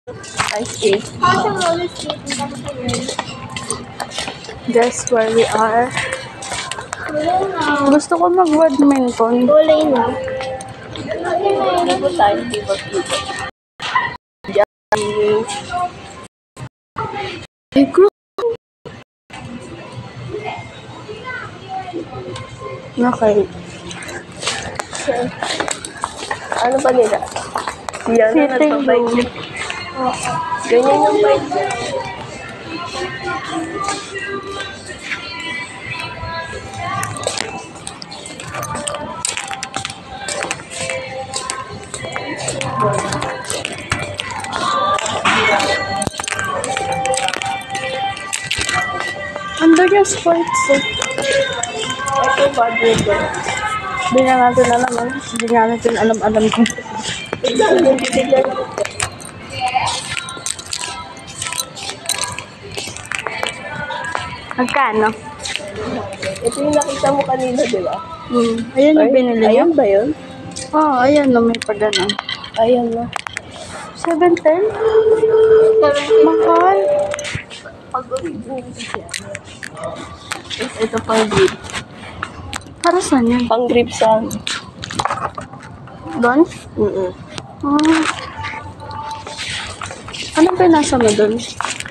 Ice skate. Guess where we are. Gusto ko mag-badminton. Kulay na. Libot tayo. Libot. Okay. Ano ba nila? Yan na nagpapike. Ganyan yung bike. Andun yung sports eh. Ito badminton. Hindi nga natin alam eh. Hindi nga natin alam kung Yung titignan ko. magkano. Ito yung nakita mo kanina, di ba? Ayan yung binili niya. Ayun ba yun? Oh, ayan na may pagano. Ayun na. 710? Mahal. Pag-original siya. Ito pang grip. Para saan yan? Pang grip sa Doon? Mm-mm. Anong pinasa mo doon?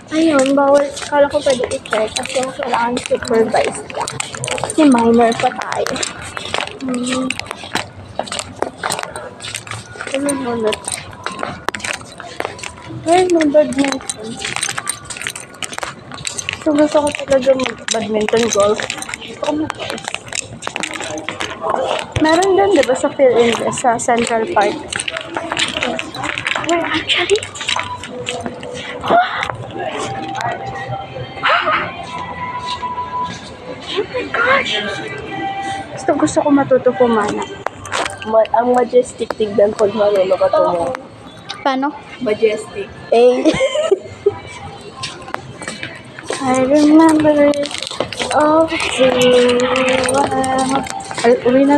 Ayun, bawal. Kala ko pwede i-check kasi yung kailangan supervised ka. Kasi minor pa tayo. Ano mo na? Ay, may badminton. So, gusto ko talaga mag-badminton golf. Gusto ko mag-golf. Meron din, di ba, sa Philippines, sa Central Park? Wait, actually? Oh my gosh! Gusto ko matuto pumana. Ang majestic tignan pag marunong ka tumo. Paano? Majestic. Eh. I remember it all too well. Uwi na